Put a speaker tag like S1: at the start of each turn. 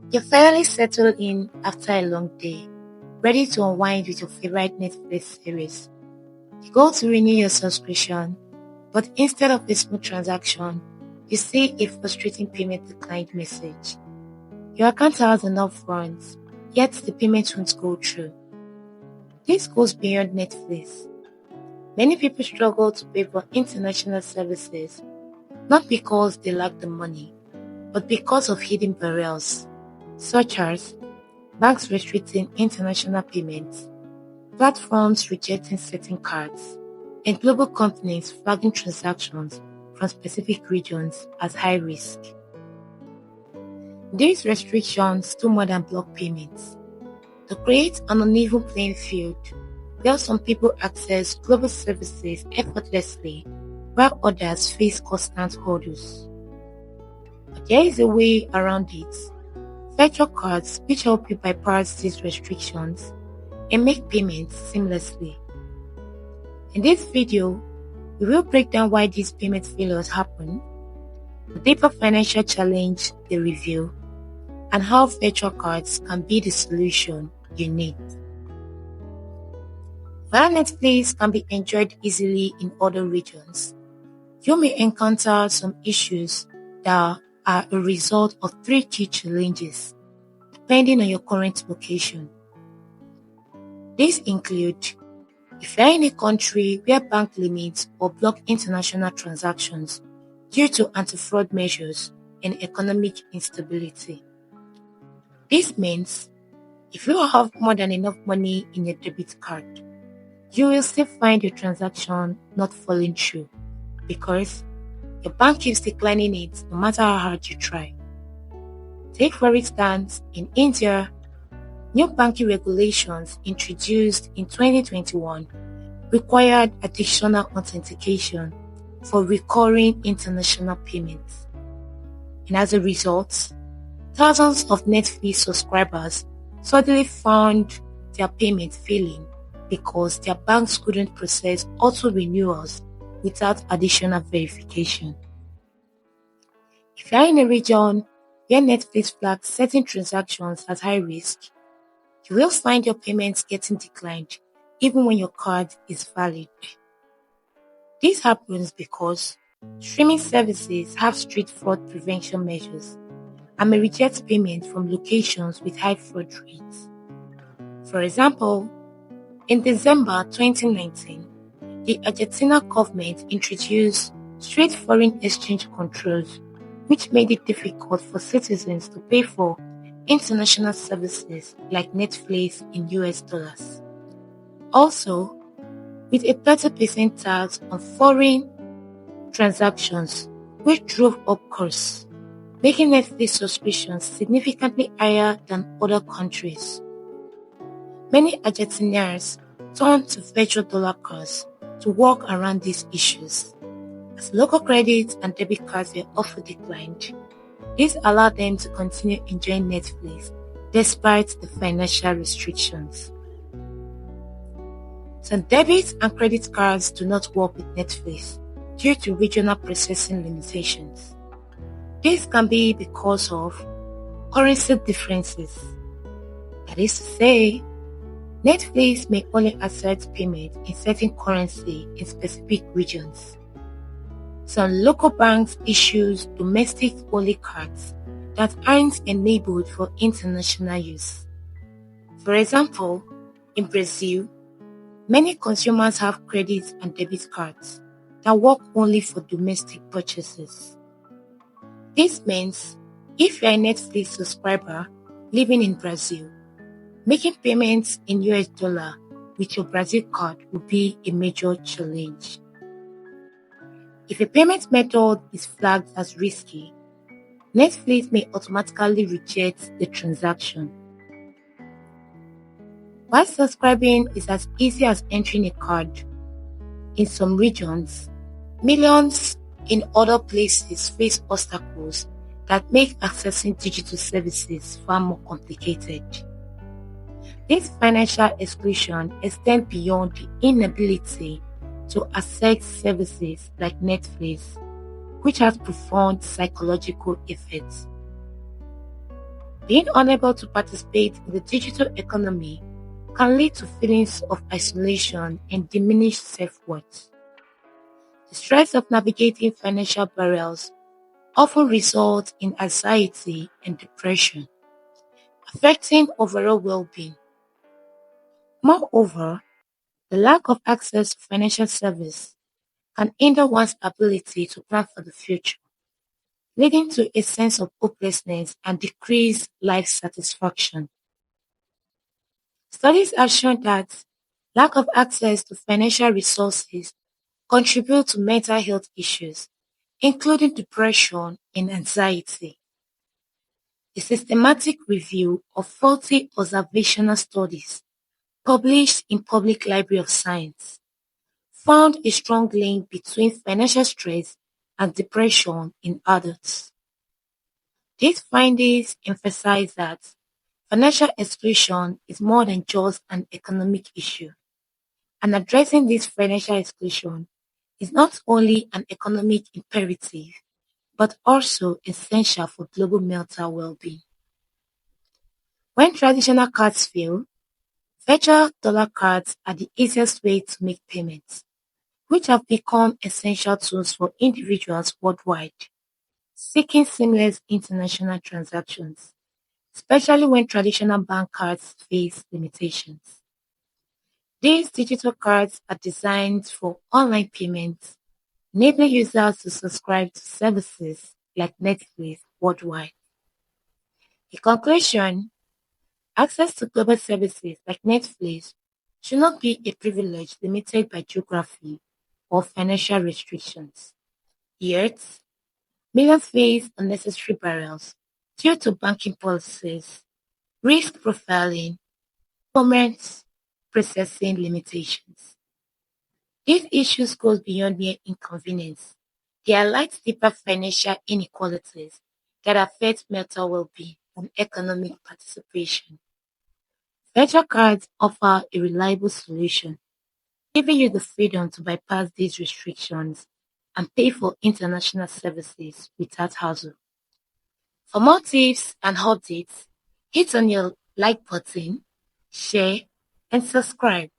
S1: You're finally settled in after a long day, ready to unwind with your favorite Netflix series. You go to renew your subscription, but instead of a smooth transaction, you see a frustrating payment declined message. Your account has enough funds, yet the payment won't go through. This goes beyond Netflix. Many people struggle to pay for international services, not because they lack the money, but because of hidden barriers, such as banks restricting international payments, platforms rejecting certain cards, and global companies flagging transactions from specific regions as high risk. These restrictions do more than block payments. They create an uneven playing field where some people access global services effortlessly while others face constant hurdles. But there is a way around it. Virtual cards which help you bypass these restrictions and make payments seamlessly. In this video, we will break down why these payment failures happen, the deeper financial challenge they reveal, and how virtual cards can be the solution you need. While Netflix can be enjoyed easily in other regions, you may encounter some issues that are a result of three key challenges, depending on your current location. These include: if you are in a country where bank limits or block international transactions due to anti-fraud measures and economic instability. This means if you have more than enough money in your debit card, you will still find your transaction not falling through because your bank keeps declining it no matter how hard you try. Take for instance, in India, new banking regulations introduced in 2021 required additional authentication for recurring international payments. And as a result, thousands of Netflix subscribers suddenly found their payment failing because their banks couldn't process auto renewals without additional verification. If you are in a region where Netflix flags certain transactions as high risk, you will find your payments getting declined even when your card is valid. This happens because streaming services have strict fraud prevention measures and may reject payment from locations with high fraud rates. For example, in December 2019, the Argentina government introduced strict foreign exchange controls, which made it difficult for citizens to pay for international services like Netflix in US dollars. Also, with a 30% tax on foreign transactions, which drove up costs, making Netflix subscriptions significantly higher than other countries. Many Argentinians turned to virtual dollar cards to work around these issues. As local credit and debit cards were often declined, this allowed them to continue enjoying Netflix despite the financial restrictions. Some debit and credit cards do not work with Netflix due to regional processing limitations. This can be because of currency differences. That is to say, Netflix may only accept payment in certain currency in specific regions. Some local banks issue domestic-only cards that aren't enabled for international use. For example, in Brazil, many consumers have credit and debit cards that work only for domestic purchases. This means if you're a Netflix subscriber living in Brazil, making payments in US dollar with your Brazil card will be a major challenge. If a payment method is flagged as risky, Netflix may automatically reject the transaction. While subscribing is as easy as entering a card, in some regions, millions in other places face obstacles that make accessing digital services far more complicated. This financial exclusion extends beyond the inability to access services like Netflix, which has profound psychological effects. Being unable to participate in the digital economy can lead to feelings of isolation and diminished self-worth. The stress of navigating financial barriers often results in anxiety and depression, affecting overall well-being. Moreover, the lack of access to financial service can hinder one's ability to plan for the future, leading to a sense of hopelessness and decreased life satisfaction. Studies have shown that lack of access to financial resources contribute to mental health issues, including depression and anxiety. A systematic review of 40 observational studies published in Public Library of Science found a strong link between financial stress and depression in adults. These findings emphasize that financial exclusion is more than just an economic issue, and addressing this financial exclusion is not only an economic imperative but also essential for global mental well-being. When traditional cards fail, virtual dollar cards are the easiest way to make payments, which have become essential tools for individuals worldwide seeking seamless international transactions, especially when traditional bank cards face limitations. These digital cards are designed for online payments, enabling users to subscribe to services like Netflix worldwide. In conclusion, access to global services like Netflix should not be a privilege limited by geography or financial restrictions. Yet, millions face unnecessary barriers due to banking policies, risk profiling, payment processing limitations. These issues go beyond mere inconvenience. They highlight deeper financial inequalities that affect mental well-being and economic participation. Virtual cards offer a reliable solution, giving you the freedom to bypass these restrictions and pay for international services without hassle. For more tips and updates, hit on your like button, share, and subscribe.